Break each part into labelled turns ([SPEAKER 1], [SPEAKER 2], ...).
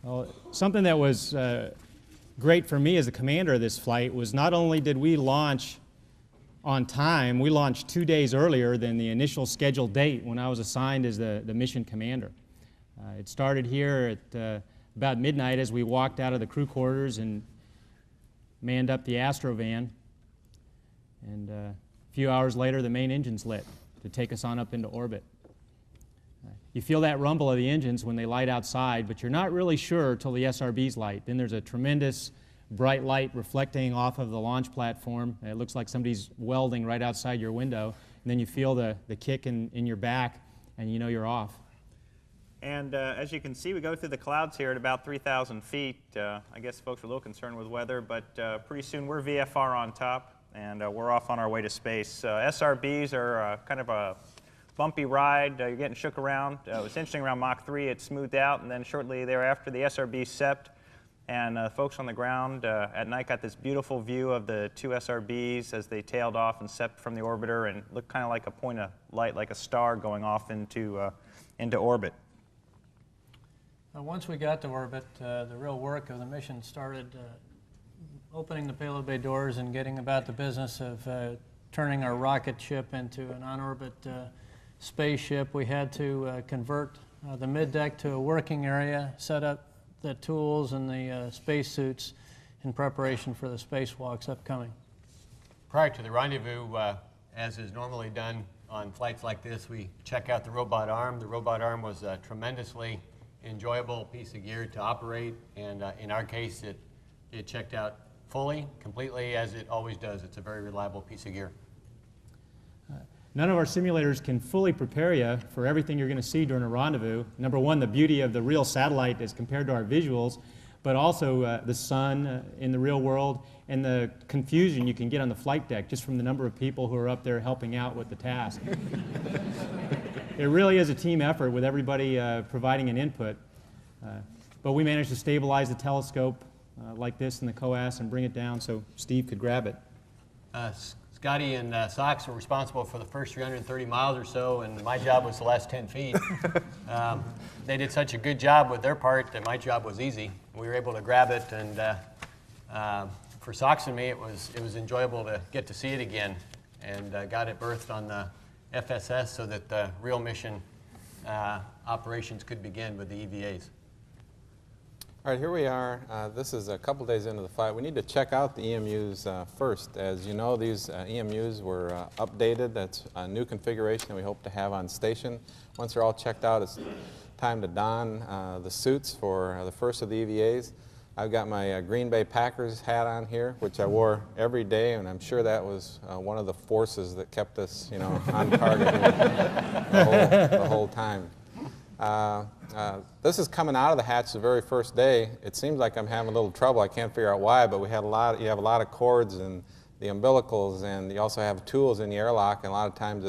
[SPEAKER 1] Well, something that was great for me as the commander of this flight was not only did we launch on time, we launched 2 days earlier than the initial scheduled date when I was assigned as the mission commander. It started here at about midnight as we walked out of the crew quarters and manned up the Astrovan. And a few hours later, the main engines lit to take us on up into orbit. You feel that rumble of the engines when they light outside, but you're not really sure till the SRBs light. Then there's a tremendous bright light reflecting off of the launch platform. It looks like somebody's welding right outside your window. And then you feel the kick in your back, and you know you're off.
[SPEAKER 2] And as you can see, we go through the clouds here at about 3,000 feet. I guess folks are a little concerned with weather, but pretty soon we're VFR on top, and we're off on our way to space. SRBs are kind of a bumpy ride. You're getting shook around. It was interesting around Mach 3, it smoothed out, and then shortly thereafter the SRB sept, and folks on the ground at night got this beautiful view of the two SRBs as they tailed off and sept from the orbiter and looked kind of like a point of light, like a star going off into orbit.
[SPEAKER 3] Once we got to orbit, the real work of the mission started opening the payload bay doors and getting about the business of turning our rocket ship into an on-orbit spaceship. We had to convert the middeck to a working area, set up the tools and the spacesuits in preparation for the spacewalks upcoming.
[SPEAKER 4] Prior to the rendezvous, as is normally done on flights like this, we check out the robot arm. The robot arm was a tremendously enjoyable piece of gear to operate, and in our case, it checked out fully, completely, as it always does. It's a very reliable piece of gear.
[SPEAKER 1] None of our simulators can fully prepare you for everything you're going to see during a rendezvous. Number one, the beauty of the real satellite as compared to our visuals, but also the sun in the real world and the confusion you can get on the flight deck just from the number of people who are up there helping out with the task. It really is a team effort with everybody providing an input. But we managed to stabilize the telescope like this in the COAS and bring it down so Steve could grab it.
[SPEAKER 4] Scotty and Sox were responsible for the first 330 miles or so, and my job was the last 10 feet. They did such a good job with their part that my job was easy. We were able to grab it, and for Sox and me, it was enjoyable to get to see it again, and got it berthed on the FSS so that the real mission operations could begin with the EVAs.
[SPEAKER 5] All right, here we are. This is a couple days into the flight. We need to check out the EMUs first. As you know, these EMUs were updated. That's a new configuration that we hope to have on station. Once they're all checked out, it's time to don the suits for the first of the EVAs. I've got my Green Bay Packers hat on here, which I wore every day, and I'm sure that was one of the forces that kept us, you know, on target the whole time. This is coming out of the hatch the very first day. It seems like I'm having a little trouble. I can't figure out why, but you have a lot of cords and the umbilicals, and you also have tools in the airlock, and a lot of times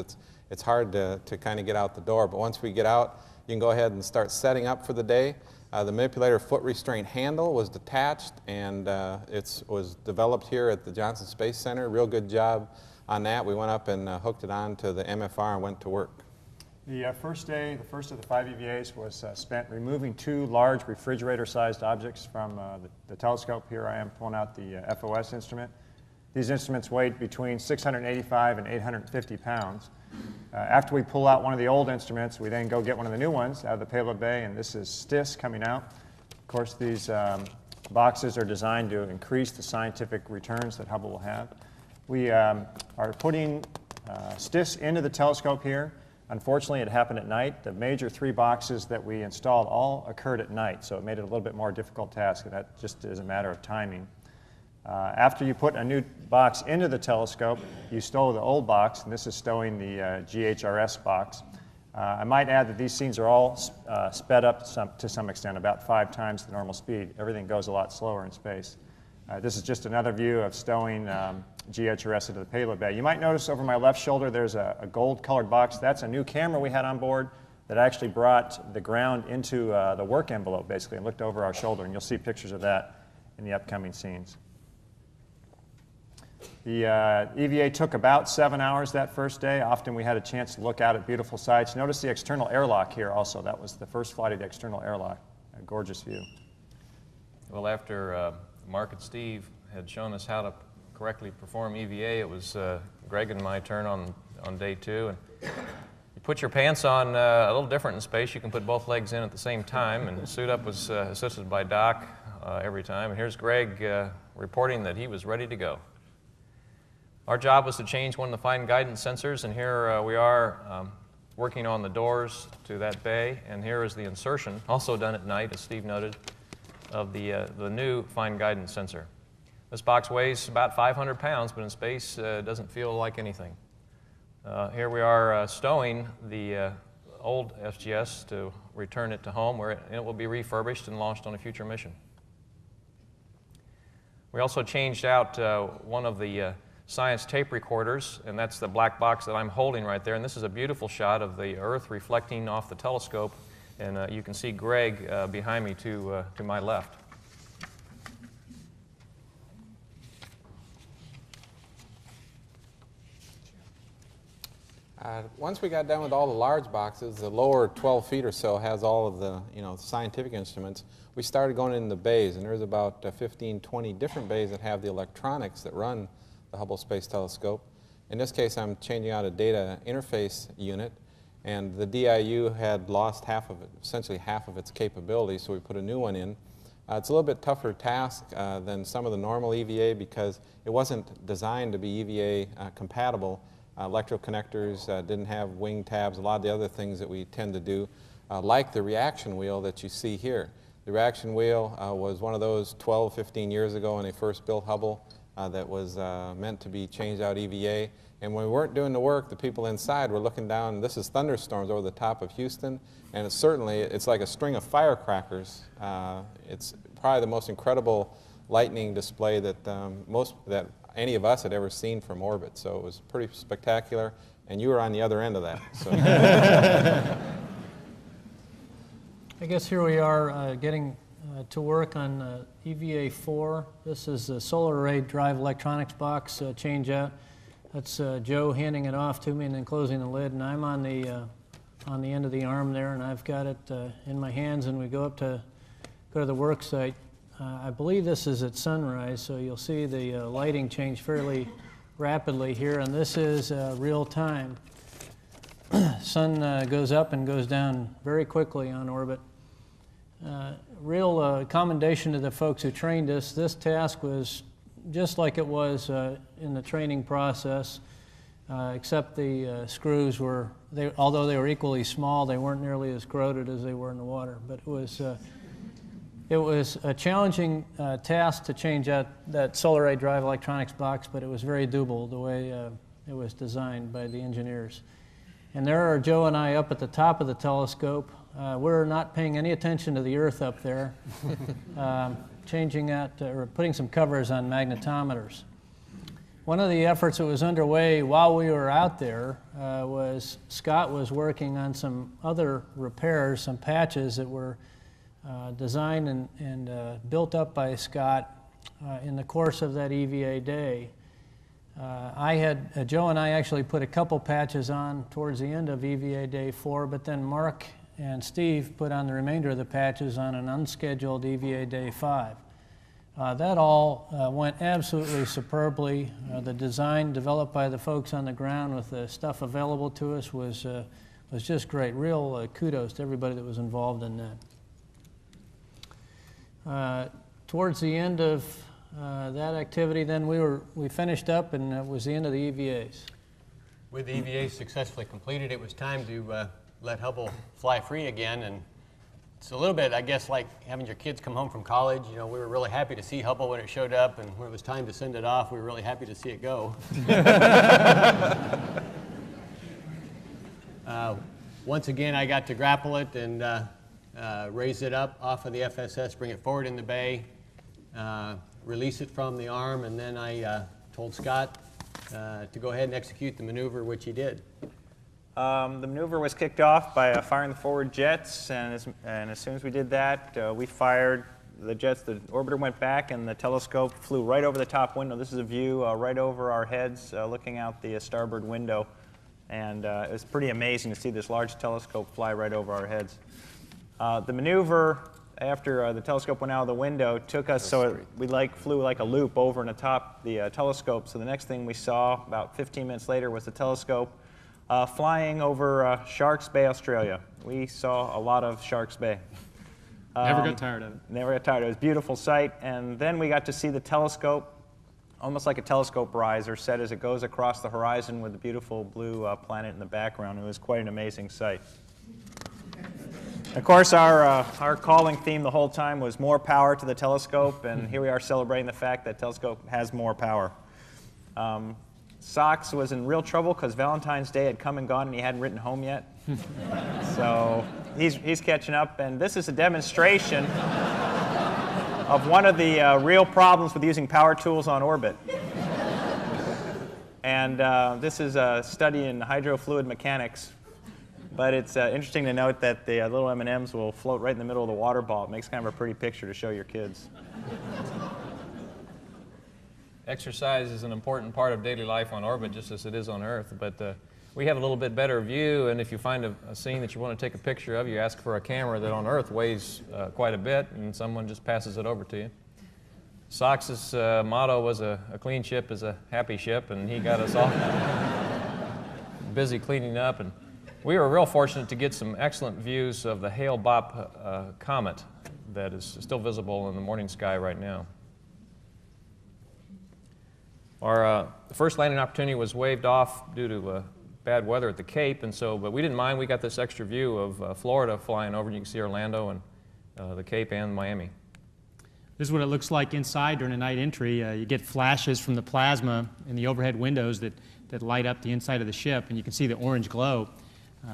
[SPEAKER 5] it's hard to kind of get out the door. But once we get out, you can go ahead and start setting up for the day. The manipulator foot restraint handle was detached, and it was developed here at the Johnson Space Center. Real good job on that. We went up and hooked it on to the MFR and went to work.
[SPEAKER 6] The first day, the first of the 5 EVAs, was spent removing 2 large refrigerator-sized objects from the telescope. Here I am pulling out the FOS instrument. These instruments weighed between 685 and 850 pounds. After we pull out one of the old instruments, we then go get one of the new ones out of the payload bay, and this is STS coming out. Of course, these boxes are designed to increase the scientific returns that Hubble will have. We are putting STS into the telescope here. Unfortunately, it happened at night. The major 3 boxes that we installed all occurred at night, so it made it a little bit more difficult task, and that just is a matter of timing. After you put a new box into the telescope, you stow the old box, and this is stowing the GHRS box. I might add that these scenes are all sped up to some extent, about 5 times the normal speed. Everything goes a lot slower in space. This is just another view of stowing GHRS into the payload bay. You might notice over my left shoulder there's a gold-colored box. That's a new camera we had on board that actually brought the ground into the work envelope, basically, and looked over our shoulder, and you'll see pictures of that in the upcoming scenes. The EVA took about 7 hours that first day. Often we had a chance to look out at beautiful sights. Notice the external airlock here also. That was the first flight of the external airlock. A gorgeous view.
[SPEAKER 7] Well, after Mark and Steve had shown us how to correctly perform EVA, it was Greg and my turn on day 2. And you put your pants on a little different in space. You can put both legs in at the same time, and suit up was assisted by Doc every time. And here's Greg reporting that he was ready to go. Our job was to change one of the fine guidance sensors, and here we are working on the doors to that bay, and here is the insertion, also done at night, as Steve noted, of the new fine guidance sensor. This box weighs about 500 pounds, but in space doesn't feel like anything. Here we are stowing the old STS to return it to home, where it will be refurbished and launched on a future mission. We also changed out one of the science tape recorders, and that's the black box that I'm holding right there. And this is a beautiful shot of the Earth reflecting off the telescope, and you can see Greg behind me to my left.
[SPEAKER 5] Once we got done with all the large boxes, the lower 12 feet or so has all of the scientific instruments. We started going in the bays, and there's about 15, 20 different bays that have the electronics that run the Hubble Space Telescope. In this case, I'm changing out a data interface unit, and the DIU had lost essentially half of its capability, so we put a new one in. It's a little bit tougher task than some of the normal EVA because it wasn't designed to be EVA compatible. Electroconnectors didn't have wing tabs, a lot of the other things that we tend to do, like the reaction wheel that you see here. The reaction wheel was one of those 12, 15 years ago when they first built Hubble that was meant to be changed out EVA. And when we weren't doing the work, the people inside were looking down. This is thunderstorms over the top of Houston, and it's like a string of firecrackers. It's probably the most incredible lightning display that any of us had ever seen from orbit. So it was pretty spectacular, and you were on the other end of that. So.
[SPEAKER 3] I guess here we are getting to work on EVA-4. This is the solar array drive electronics box change out. That's Joe handing it off to me and then closing the lid, and I'm on the end of the arm there, and I've got it in my hands, and we go to the work site. I believe this is at sunrise, so you'll see the lighting change fairly rapidly here, and this is real time. Sun goes up and goes down very quickly on orbit. Real commendation to the folks who trained us. This task was just like it was in the training process, except the screws were, although they were equally small, they weren't nearly as corroded as they were in the water. But it was a challenging task to change out that solar array drive electronics box, but it was very doable the way it was designed by the engineers. And there are Joe and I up at the top of the telescope. We're not paying any attention to the Earth up there, changing out or putting some covers on magnetometers. One of the efforts that was underway while we were out there was Scott was working on some other repairs, some patches that were designed and built up by Scott in the course of that EVA day. Joe and I actually put a couple patches on towards the end of EVA Day 4, but then Mark and Steve put on the remainder of the patches on an unscheduled EVA Day 5. That all went absolutely superbly. The design developed by the folks on the ground with the stuff available to us was just great. Real kudos to everybody that was involved in that. Towards the end of that activity, then we finished up, and it was the end of the EVAs.
[SPEAKER 4] With the EVAs successfully completed, it was time to let Hubble fly free again, and it's a little bit, I guess, like having your kids come home from college. You know, we were really happy to see Hubble when it showed up, and when it was time to send it off, we were really happy to see it go. Once again, I got to grapple it and raise it up off of the FSS, bring it forward in the bay, release it from the arm, and then I told Scott to go ahead and execute the maneuver, which he did.
[SPEAKER 2] The maneuver was kicked off by firing the forward jets, and as soon as we did that, we fired the jets. The orbiter went back, and the telescope flew right over the top window. This is a view right over our heads, looking out the starboard window, and it was pretty amazing to see this large telescope fly right over our heads. The maneuver after the telescope went out of the window, took us we flew like a loop over and atop the telescope. So the next thing we saw about 15 minutes later was the telescope flying over Sharks Bay, Australia. We saw a lot of Sharks Bay.
[SPEAKER 1] Never got tired of it.
[SPEAKER 2] Never got tired. It was a beautiful sight. And then we got to see the telescope, almost like a telescope riser set as it goes across the horizon with the beautiful blue planet in the background. It was quite an amazing sight. Of course, our calling theme the whole time was more power to the telescope, and here we are celebrating the fact that telescope has more power. Sox was in real trouble because Valentine's Day had come and gone and he hadn't written home yet. So he's catching up, and this is a demonstration of one of the real problems with using power tools on orbit. And this is a study in hydrofluid mechanics. But it's interesting to note that the little M&Ms will float right in the middle of the water ball. It makes kind of a pretty picture to show your kids.
[SPEAKER 7] Exercise is an important part of daily life on orbit, just as it is on Earth. But we have a little bit better view, and if you find a scene that you want to take a picture of, you ask for a camera that on Earth weighs quite a bit, and someone just passes it over to you. Sox's motto was a clean ship is a happy ship, and he got us all busy cleaning up. And we were real fortunate to get some excellent views of the Hale-Bopp comet that is still visible in the morning sky right now. Our first landing opportunity was waved off due to bad weather at the Cape, but we didn't mind. We got this extra view of Florida flying over. You can see Orlando and the Cape and Miami.
[SPEAKER 1] This is what it looks like inside during a night entry. You get flashes from the plasma in the overhead windows that light up the inside of the ship, and you can see the orange glow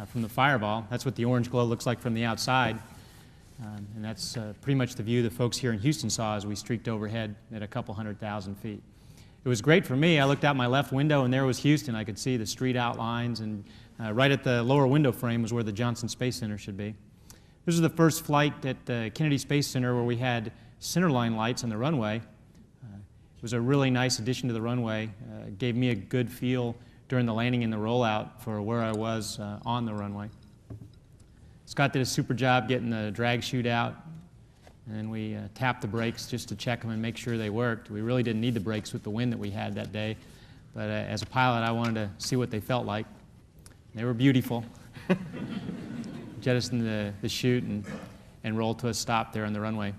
[SPEAKER 1] from the fireball. That's what the orange glow looks like from the outside. And that's pretty much the view the folks here in Houston saw as we streaked overhead at a couple 100,000 feet. It was great for me. I looked out my left window, and there was Houston. I could see the street outlines, and right at the lower window frame was where the Johnson Space Center should be. This was the first flight at the Kennedy Space Center where we had centerline lights on the runway. It was a really nice addition to the runway. It gave me a good feel during the landing and the rollout for where I was on the runway. Scott did a super job getting the drag chute out, and then we tapped the brakes just to check them and make sure they worked. We really didn't need the brakes with the wind that we had that day, but as a pilot I wanted to see what they felt like. They were beautiful. Jettisoned the chute and rolled to a stop there on the runway.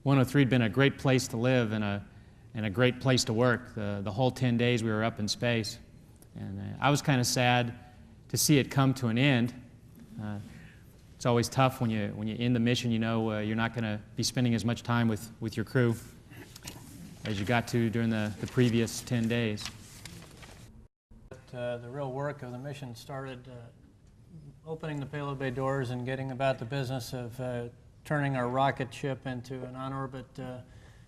[SPEAKER 1] 103 had been a great place to live and a great place to work. The whole 10 days we were up in space. And I was kind of sad to see it come to an end. It's always tough when you end the mission, you know you're not going to be spending as much time with your crew as you got to during the previous 10 days.
[SPEAKER 3] The real work of the mission started opening the payload bay doors and getting about the business of turning our rocket ship into an on-orbit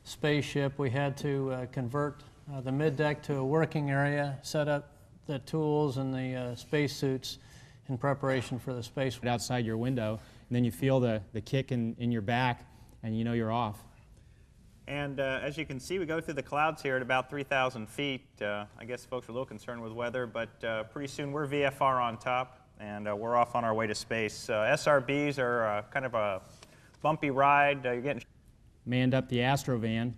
[SPEAKER 3] spaceship. We had to convert the middeck to a working area, set up the tools and the spacesuits in preparation for the space.
[SPEAKER 1] Outside your window, and then you feel the kick in your back, and you know you're off.
[SPEAKER 2] And as you can see, we go through the clouds here at about 3,000 feet. I guess folks are a little concerned with weather, but pretty soon we're VFR on top, and we're off on our way to space. SRBs are kind of a bumpy ride. You're getting
[SPEAKER 1] manned up the Astrovan,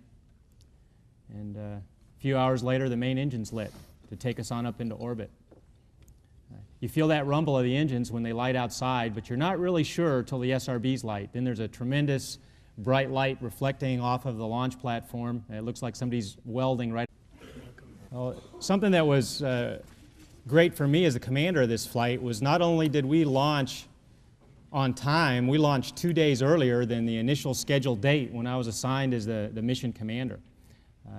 [SPEAKER 1] and a few hours later the main engine's lit to take us on up into orbit. You feel that rumble of the engines when they light outside, but you're not really sure till the SRBs light. Then there's a tremendous bright light reflecting off of the launch platform. It looks like somebody's welding right. Well, something that was great for me as the commander of this flight was not only did we launch on time, we launched 2 days earlier than the initial scheduled date when I was assigned as the mission commander.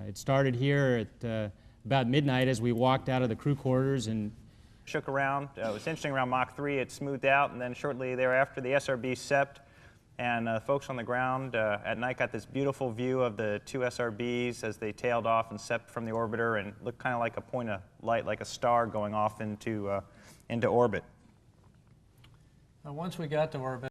[SPEAKER 1] It started here at about midnight as we walked out of the crew quarters and
[SPEAKER 2] shook around. It was interesting around Mach 3, it smoothed out, and then shortly thereafter the SRB sept, and folks on the ground at night got this beautiful view of the two SRBs as they tailed off and sept from the orbiter and looked kind of like a point of light, like a star going off into orbit.
[SPEAKER 3] Once we got to orbit,